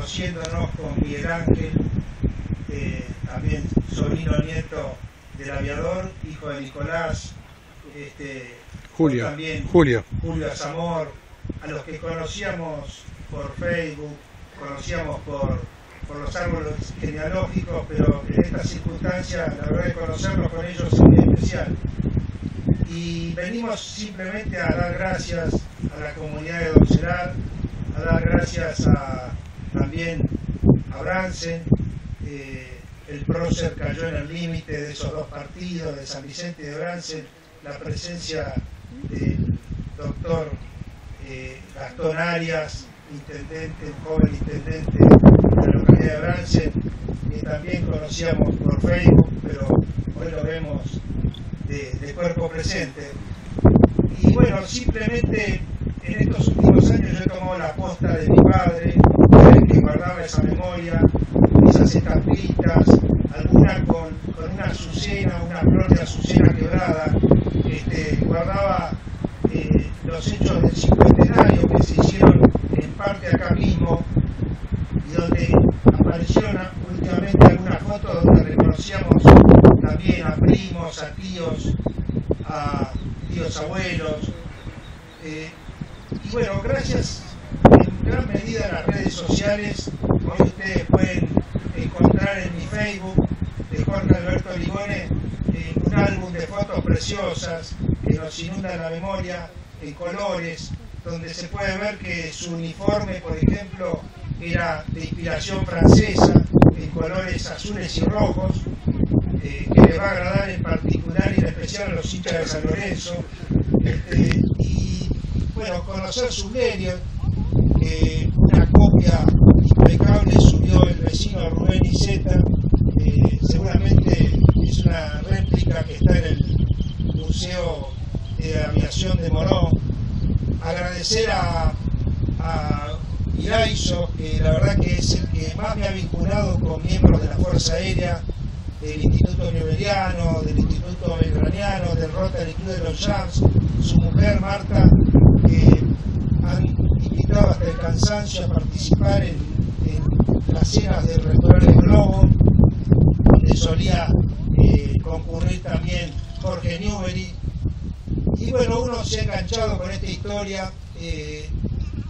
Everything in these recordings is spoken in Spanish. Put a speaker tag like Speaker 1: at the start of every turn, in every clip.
Speaker 1: conociéndonos con Miguel Ángel, también sobrino nieto del aviador, hijo de Nicolás,
Speaker 2: Julio,
Speaker 1: también
Speaker 2: Julio
Speaker 1: Zamor, a los que conocíamos por Facebook, conocíamos por los árboles genealógicos, pero en esta circunstancia la verdad de conocerlos con ellos es muy especial. Y venimos simplemente a dar gracias a la comunidad de Doncelar, a dar gracias también a Bransen. El prócer cayó en el límite de esos dos partidos, de San Vicente y de Bransen, la presencia del doctor Gastón Arias, intendente, el joven intendente de la localidad de Bransen, que también conocíamos por Facebook, pero hoy lo vemos de cuerpo presente. Y bueno, simplemente en estos últimos años yo he tomado la posta de mi padre, que guardaba esa memoria, esas estampitas, alguna con una azucena, una flor de azucena quebrada, guardaba los hechos del cincuentenario que se hicieron en parte acá mismo, y donde aparecieron últimamente algunas fotos donde reconocíamos también a primos, a tíos abuelos. Y bueno, gracias en gran medida a las redes sociales. Hoy ustedes pueden encontrar en mi Facebook de Jorge Alberto Ligone un álbum de fotos preciosas que nos inundan la memoria en colores, donde se puede ver que su uniforme, por ejemplo, era de inspiración francesa, en colores azules y rojos, que les va a agradar en particular y en especial a los hinchas de San Lorenzo. Y bueno, conocer sus medios, una copia impecable subió el vecino Rubén Iceta, seguramente es una réplica que está en el Museo de Aviación de Morón. Agradecer a Iraizo, que la verdad que es el que más me ha vinculado con miembros de la Fuerza Aérea, del Instituto Newberiano, del Instituto Belgraniano, del Rotary Club de los Jams, su mujer Marta, que han invitado hasta el cansancio a participar en las cenas del restaurante Globo, donde solía concurrir también Jorge Newbery. Y bueno, uno se ha enganchado con esta historia,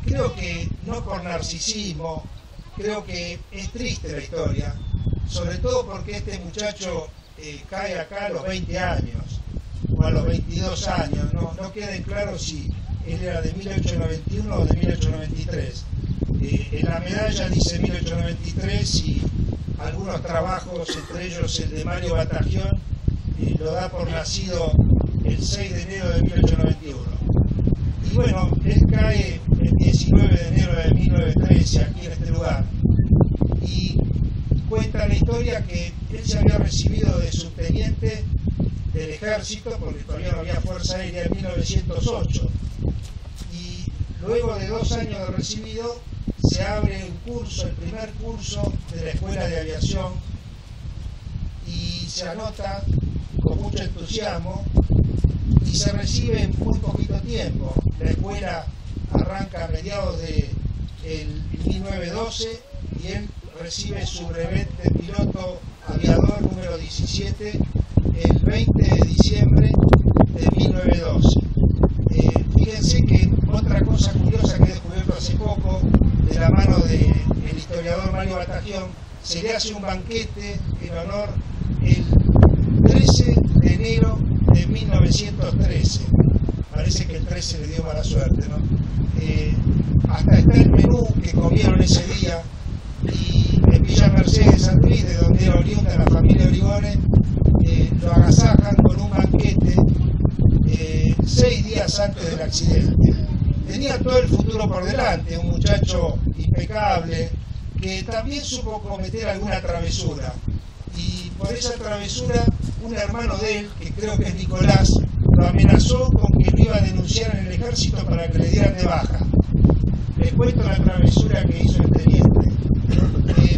Speaker 1: creo que no por narcisismo, creo que es triste la historia, sobre todo porque este muchacho cae acá a los 20 años, o a los 22 años, no queda claro si él era de 1891 o de 1893. En la medalla dice 1893 y algunos trabajos, entre ellos el de Mario Batagión, lo da por nacido el 6 de enero de 1891. Y bueno, él cae el 19 de enero de 1913 aquí en este lugar. Y cuenta la historia que él se había recibido de subteniente del ejército, porque todavía no había Fuerza Aérea, en 1908. Y luego de 2 años de recibido, se abre un curso, el primer curso de la Escuela de Aviación, y se anota con mucho entusiasmo y se recibe en muy poquito tiempo. La escuela arranca a mediados de 1912 y él recibe su brevet de piloto aviador número 17 el 20 de diciembre de 1912. Fíjense que otra cosa curiosa que he descubierto hace poco, de la mano del historiador Mario Batagión, se le hace un banquete en honor el 13 de enero de 1913. Parece que el 13 le dio mala suerte, ¿no? Hasta está el menú que comieron ese día, y en Villa Mercedes, San Luis, de donde era oriunda la familia Origone, lo agasajan con un banquete 6 días antes del accidente. Tenía todo el futuro por delante, un muchacho impecable, que también supo cometer alguna travesura. Y por esa travesura, un hermano de él, que creo que es Nicolás, lo amenazó con que lo iba a denunciar en el ejército para que le dieran de baja. Les cuento la travesura que hizo el teniente.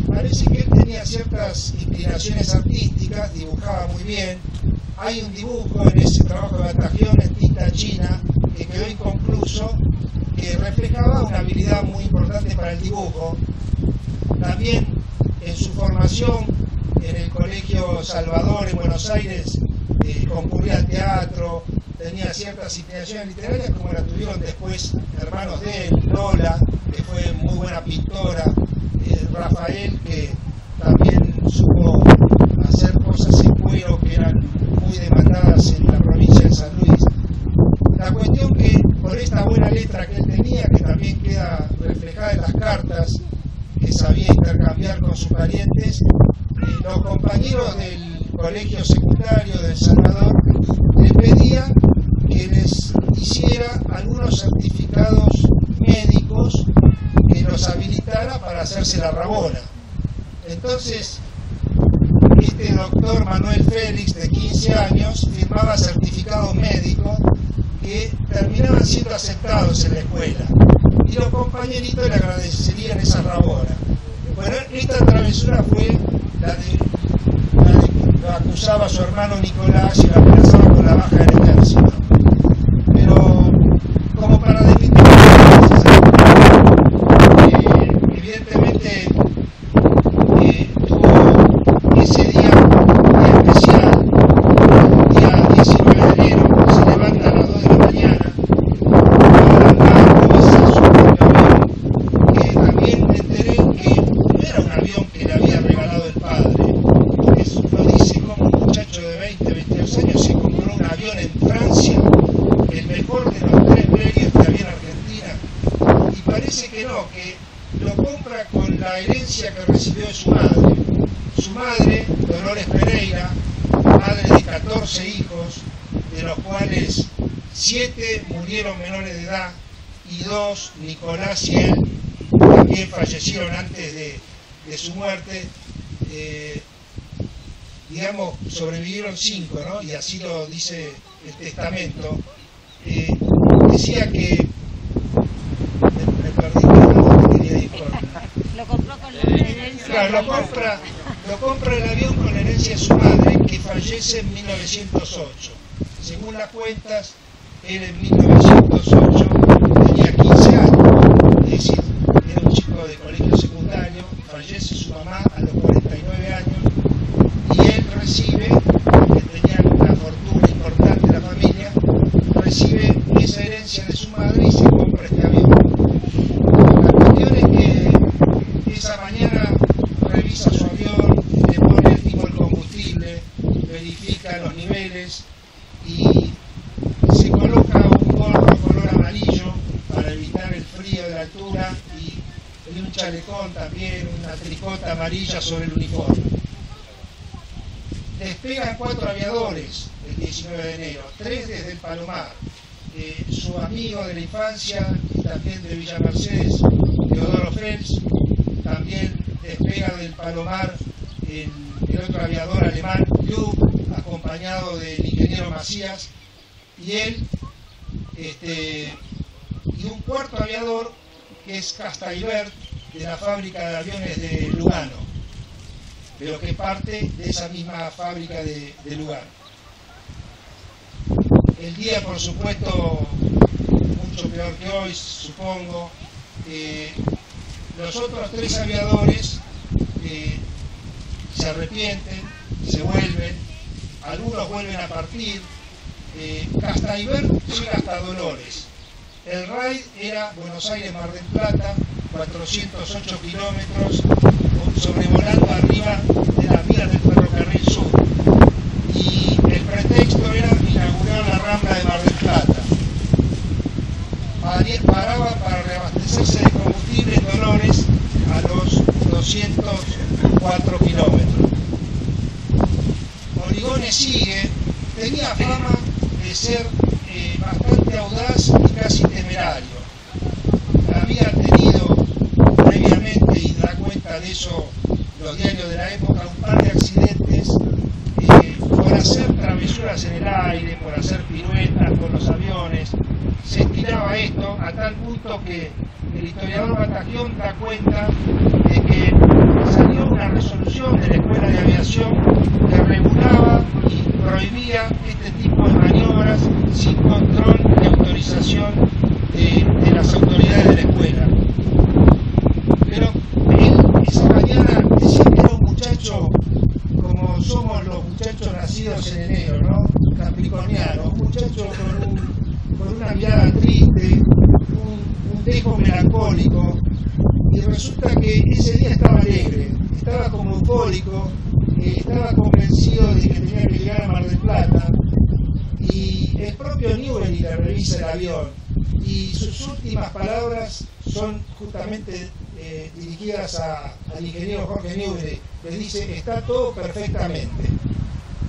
Speaker 1: Parece que él tenía ciertas inspiraciones artísticas, dibujaba muy bien. Hay un dibujo en ese trabajo de Batagión en tinta china que quedó inconcluso, que reflejaba una habilidad muy importante para el dibujo. También en su formación en el Colegio Salvador en Buenos Aires concurría al teatro, tenía ciertas inclinaciones literarias como la tuvieron después hermanos de él, Lola, que fue muy buena pintora, Rafael, que también supo hacer cosas en cuero que eran muy demandadas en la provincia de San Luis. La cuestión que por esta buena letra que él tenía, que también queda reflejada en las cartas que sabía intercambiar con sus parientes, los compañeros del colegio secundario de El Salvador le pedían que les hiciera algunos certificados médicos que los habilitara para hacerse la rabona. Entonces, este doctor Manuel Félix, de 15 años, firmaba certificados médicos que terminaban siendo aceptados en la escuela. Y los compañeritos le agradecerían esa rabona. Bueno, esta travesura fue la de lo acusaba a su hermano Nicolás y lo amenazaba con la baja del ejército. Pero, como para definir, evidentemente tuvo ese día especial, el día 19 de enero, se levanta a las 2 de la mañana, que también me enteré que no era un avión que le había regalado el padre. Eso lo dice como un muchacho de 20, 22 años se compró un avión en Francia, el mejor de los 3 Blérios que había en Argentina, y parece que no, que lo compra con la herencia que recibió de su madre. Su madre, Dolores Pereira, madre de 14 hijos, de los cuales 7 murieron menores de edad y 2, Nicolás y él, también fallecieron antes de su muerte. Digamos, sobrevivieron 5, ¿no? Y así lo dice el testamento. Decía que me perdí que quería ir con...
Speaker 3: Lo compró con la herencia.
Speaker 1: Claro, lo compra el avión con la herencia de su madre, que fallece en 1908. Según las cuentas, él en 1908 tenía 15 años, es decir, era un chico de colegio secundario, fallece su mamá a los 49 años, y él recibe, que tenía una fortuna importante en la familia, recibe esa herencia de su madre y se compra este avión. La cuestión es que esa mañana revisa su avión, le pone el tipo de combustible, verifica los niveles y se coloca un gorro color amarillo para evitar el frío de la altura y un chalecón también, una tricota amarilla sobre el uniforme. Despegan 4 aviadores el 19 de enero, 3 desde el Palomar. Su amigo de la infancia y también de Villa Mercedes, Teodoro Fels, también despega del Palomar el otro aviador alemán, Lüb, acompañado del ingeniero Macías, y él, y un cuarto aviador que es Castaibert, de la fábrica de aviones de Lugano, pero que parte de esa misma fábrica de Lugano. El día, por supuesto, mucho peor que hoy, supongo. Los otros 3 aviadores se arrepienten, se vuelven, algunos vuelven a partir. Castaibert llega hasta Dolores. El raid era Buenos Aires-Mar del Plata, 408 kilómetros, sobrevolando arriba de las vías del ferrocarril sur. Y el pretexto era inaugurar la Rambla de Mar del Plata. Paraba para reabastecerse de combustible en Dolores a los 204 kilómetros. Origones sigue, tenía fama de ser bastante audaz y casi temerario. Había tenido previamente, y da cuenta de eso los diarios de la época, un par de accidentes por hacer travesuras en el aire, por hacer piruetas con los aviones. Se estiraba esto a tal punto que el historiador Batagión da cuenta de que salió una resolución de la Escuela de Aviación que regulaba y prohibía este tipo de maniobras sin control ni autorización de las autoridades de la escuela. Pero esa nacidos en enero, ¿no? Capricorniano, un muchacho con una mirada triste, un dejo melancólico, y resulta que ese día estaba alegre, estaba como eufórico, estaba convencido de que tenía que llegar a Mar del Plata, y el propio Newbery le revisa el avión, y sus últimas palabras son justamente dirigidas al ingeniero Jorge Newbery. Le dice: está todo perfectamente.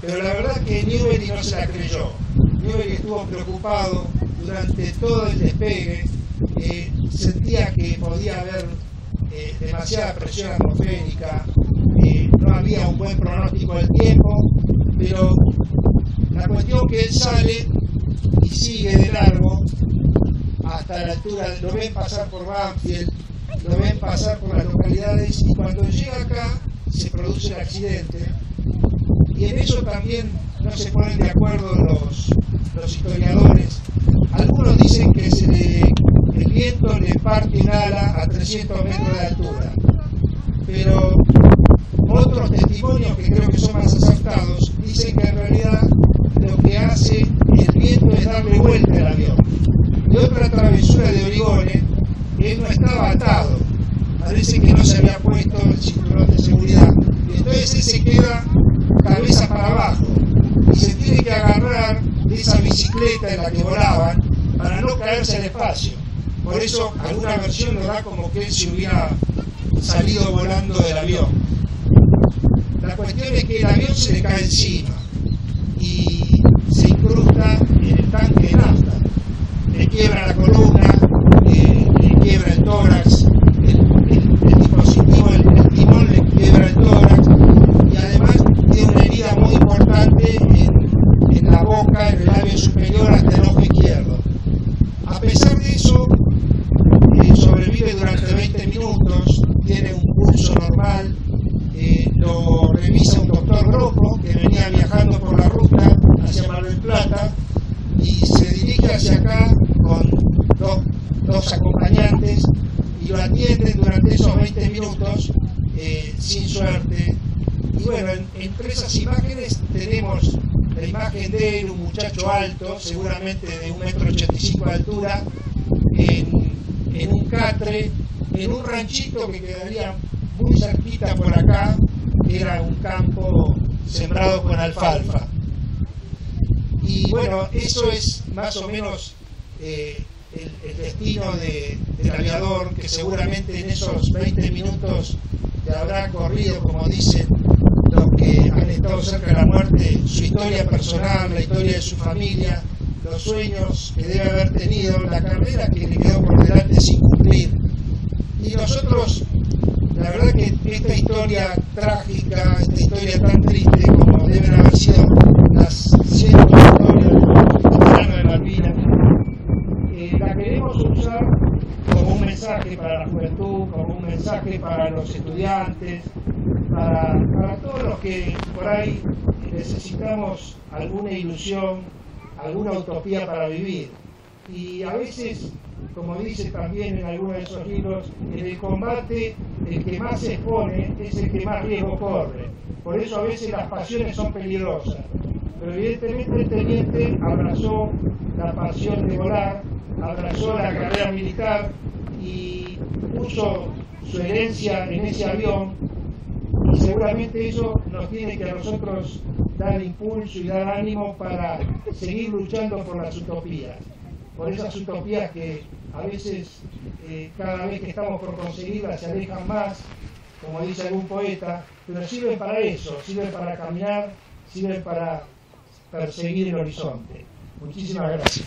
Speaker 1: Pero la verdad que Newbery no se la creyó. Newbery estuvo preocupado durante todo el despegue, sentía que podía haber demasiada presión atmosférica, no había un buen pronóstico del tiempo, pero la cuestión que él sale y sigue de largo hasta la altura, lo ven pasar por Banfield, lo ven pasar por las localidades, y cuando llega acá se produce el accidente, y en eso también no se ponen de acuerdo los historiadores. Algunos dicen que el viento le parte un ala a 300 metros de altura, pero otros testimonios, que creo que son más acertados, dicen que en realidad lo que hace el viento es darle vuelta al avión. Y otra travesura de Origone, él no estaba atado, parece que no se había puesto el cinturón de seguridad, y entonces él se queda cabeza para abajo y se tiene que agarrar de esa bicicleta en la que volaban para no caerse al espacio. Por eso alguna versión lo da como que él se hubiera salido volando del avión. La cuestión es que el avión se le cae encima y se incrusta en el tanque de nafta, le quiebra la columna, le quiebra el tórax, el dispositivo, el timón le quiebra el tórax, y además tiene una herida muy importante en la boca, en el labio superior hasta el ojo izquierdo. A pesar de eso, sobrevive durante 20 minutos, tiene un pulso normal, lo revisa un doctor Gropo, que venía viajando por la ruta hacia Mar del Plata, y se dirige hacia acá con dos acompañantes, y lo atienden durante esos 20 minutos sin suerte. Y bueno, entre esas imágenes tenemos la imagen de él, un muchacho alto, seguramente de 1,85 m de altura, en un catre, en un ranchito que quedaría muy cerquita por acá, que era un campo sembrado con alfalfa. Y bueno, eso es más o menos el destino del aviador, que seguramente en esos 20 minutos le habrá corrido, como dicen los que han estado cerca de la muerte, su historia personal, la historia de su familia, los sueños que debe haber tenido, la carrera que le quedó por delante sin cumplir. Y nosotros, la verdad que esta historia trágica, esta historia tan triste como deben haber sido las cientos de historias del veterano de Malvinas, la queremos usar como un mensaje para la juventud, como un mensaje para los estudiantes, para todos los que por ahí necesitamos alguna ilusión, alguna utopía para vivir. Y a veces, como dice también en algunos de esos libros, en el combate el que más se expone es el que más riesgo corre. Por eso a veces las pasiones son peligrosas. Pero evidentemente el teniente abrazó la pasión de volar, abrazó la carrera militar y puso su herencia en ese avión, y seguramente eso nos tiene que a nosotros dar impulso y dar ánimo para seguir luchando por las utopías, por esas utopías que a veces cada vez que estamos por conseguirlas se alejan más, como dice algún poeta, pero sirven para eso, sirven para caminar, sirven para perseguir el horizonte. Muchísimas gracias.